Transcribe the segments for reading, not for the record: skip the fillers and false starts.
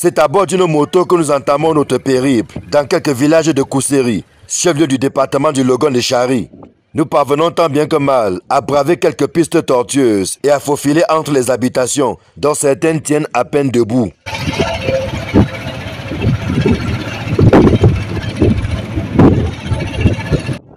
C'est à bord d'une moto que nous entamons notre périple dans quelques villages de Kousséri, chef-lieu du département du Logon-Léchari. Nous parvenons tant bien que mal à braver quelques pistes tortueuses et à faufiler entre les habitations, dont certaines tiennent à peine debout.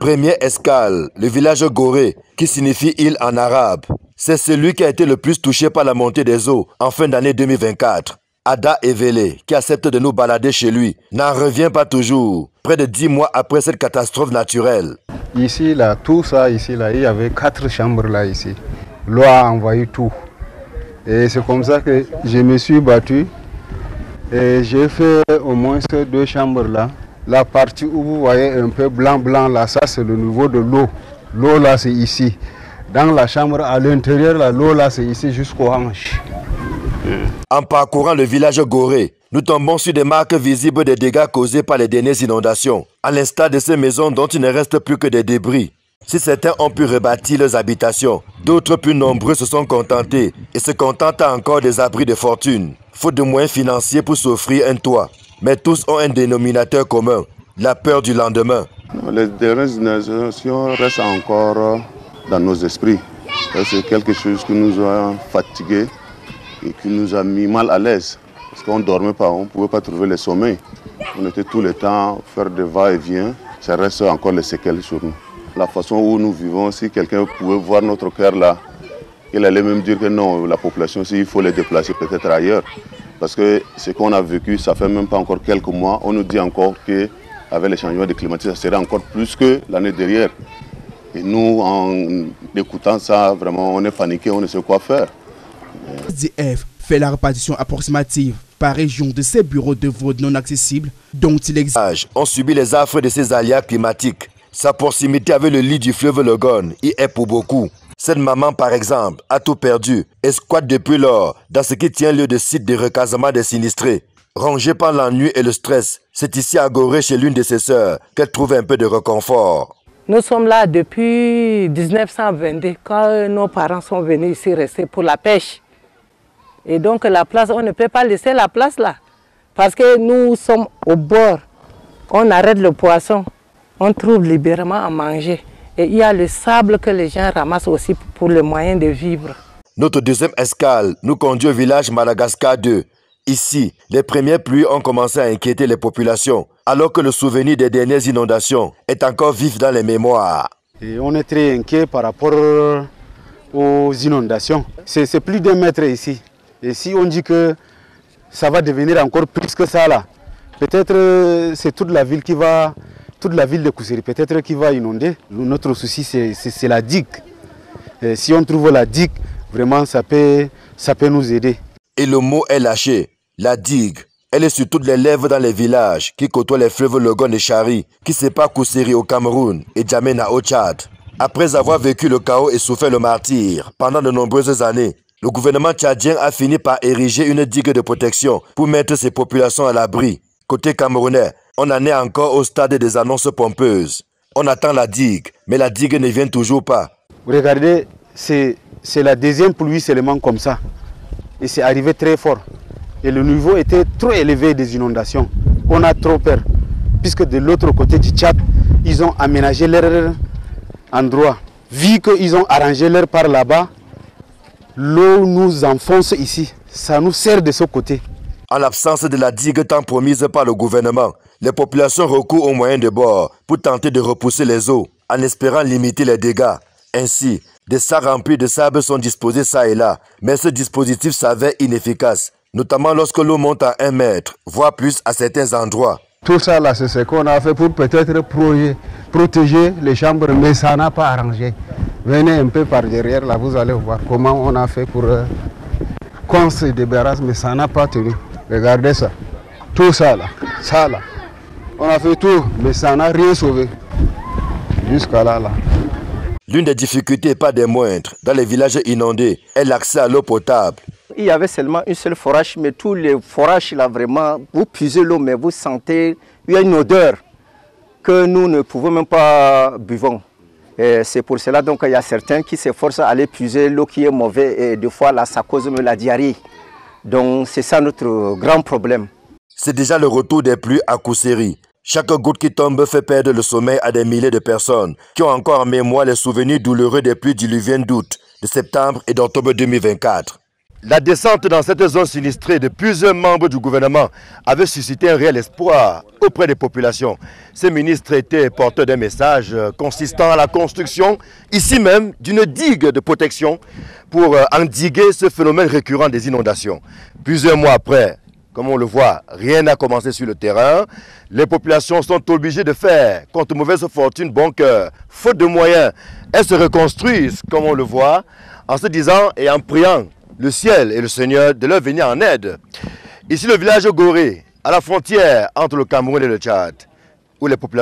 Première escale, le village Gorée, qui signifie île en arabe. C'est celui qui a été le plus touché par la montée des eaux en fin d'année 2024. Ada Evele, qui accepte de nous balader chez lui, n'en revient pas toujours, près de 10 mois après cette catastrophe naturelle. Ici, là, tout ça, ici, là, il y avait 4 chambres là, ici. L'eau a envahi tout. Et c'est comme ça que je me suis battu. Et j'ai fait au moins ces 2 chambres là. La partie où vous voyez un peu blanc là, ça c'est le niveau de l'eau. L'eau là c'est ici. Dans la chambre à l'intérieur, l'eau là c'est ici jusqu'aux hanches. En parcourant le village Gorée, nous tombons sur des marques visibles des dégâts causés par les dernières inondations, à l'instar de ces maisons dont il ne reste plus que des débris. Si certains ont pu rebâtir leurs habitations, d'autres plus nombreux se sont contentés et se contentent encore des abris de fortune, faute de moyens financiers pour s'offrir un toit. Mais tous ont un dénominateur commun, la peur du lendemain. Les dernières inondations restent encore dans nos esprits. C'est quelque chose qui nous a fatigués et qui nous a mis mal à l'aise. Parce qu'on ne dormait pas, on ne pouvait pas trouver le sommeil. On était tout le temps à faire des va-et-vient. Ça reste encore les séquelles sur nous. La façon où nous vivons, si quelqu'un pouvait voir notre cœur là, il allait même dire que non, la population, il faut les déplacer peut-être ailleurs. Parce que ce qu'on a vécu, ça fait même pas encore quelques mois. On nous dit encore qu'avec les changements climatiques, ça serait encore plus que l'année dernière. Et nous, en écoutant ça, vraiment, on est paniqué, on ne sait quoi faire. SDF fait la répartition approximative par région de ces bureaux de vote non accessibles dont il existe. On subit les affres de ces aléas climatiques. Sa proximité avec le lit du fleuve Logon y est pour beaucoup. Cette maman, par exemple, a tout perdu et squatte depuis lors dans ce qui tient lieu de site de recasement des sinistrés. Rongée par l'ennui et le stress, c'est ici à Gorée, chez l'une de ses sœurs, qu'elle trouve un peu de réconfort. Nous sommes là depuis 1922, quand nos parents sont venus ici rester pour la pêche. Et donc la place, on ne peut pas laisser la place là, parce que nous sommes au bord. On arrête le poisson, on trouve libéralement à manger. Et il y a le sable que les gens ramassent aussi pour le moyen de vivre. Notre deuxième escale nous conduit au village Madagascar 2. Ici, les premières pluies ont commencé à inquiéter les populations, alors que le souvenir des dernières inondations est encore vif dans les mémoires. Et on est très inquiet par rapport aux inondations. C'est plus d'1 mètre ici. Et si on dit que ça va devenir encore plus que ça là, peut-être c'est toute la ville qui va... Toute la ville de Kousséri peut-être qui va inonder. Notre souci c'est la digue. Et si on trouve la digue, vraiment ça peut nous aider. Et le mot est lâché, la digue. Elle est sur toutes les lèvres dans les villages qui côtoient les fleuves Logon-Léchari, qui séparent Kousséri au Cameroun et Djamena au Tchad. Après avoir vécu le chaos et souffert le martyre pendant de nombreuses années, le gouvernement tchadien a fini par ériger une digue de protection pour mettre ses populations à l'abri. Côté camerounais, on en est encore au stade des annonces pompeuses. On attend la digue, mais la digue ne vient toujours pas. Regardez, c'est la deuxième pluie seulement comme ça. Et c'est arrivé très fort. Et le niveau était trop élevé des inondations. On a trop peur. Puisque de l'autre côté du Tchad, ils ont aménagé leur endroit. Vu qu'ils ont arrangé leur part là-bas, l'eau nous enfonce ici. Ça nous sert de ce côté. En l'absence de la digue tant promise par le gouvernement, les populations recourent aux moyens de bord pour tenter de repousser les eaux, en espérant limiter les dégâts. Ainsi, des sacs remplis de sable sont disposés ça et là, mais ce dispositif s'avère inefficace, notamment lorsque l'eau monte à 1 mètre, voire plus à certains endroits. Tout ça là, c'est ce qu'on a fait pour peut-être protéger les chambres, mais ça n'a pas arrangé. Venez un peu par derrière, là, vous allez voir comment on a fait pour qu'on se débarrasse, mais ça n'a pas tenu. Regardez ça, tout ça là, on a fait tout, mais ça n'a rien sauvé, jusqu'à là. L'une des difficultés, pas des moindres, dans les villages inondés, est l'accès à l'eau potable. Il y avait seulement une seule forage, mais tous les forages là, vraiment, vous puisez l'eau, mais vous sentez, il y a une odeur que nous ne pouvons même pas buvons. C'est pour cela donc il y a certains qui s'efforcent à aller puiser l'eau qui est mauvaise et des fois là, ça cause même la diarrhée. Donc c'est ça notre grand problème. c'est déjà le retour des pluies à Kousséri. Chaque goutte qui tombe fait perdre le sommeil à des milliers de personnes qui ont encore en mémoire les souvenirs douloureux des pluies diluviennes d'août, de septembre et d'octobre 2024. La descente dans cette zone sinistrée de plusieurs membres du gouvernement avait suscité un réel espoir auprès des populations. Ces ministres étaient porteurs d'un message consistant à la construction, ici même, d'une digue de protection pour endiguer ce phénomène récurrent des inondations. Plusieurs mois après, comme on le voit, rien n'a commencé sur le terrain. Les populations sont obligées de faire, contre mauvaise fortune, bon cœur, faute de moyens. Elles se reconstruisent, comme on le voit, en se disant et en priant le ciel et le Seigneur de leur venir en aide. Ici, le village Gorée, à la frontière entre le Cameroun et le Tchad, où les populations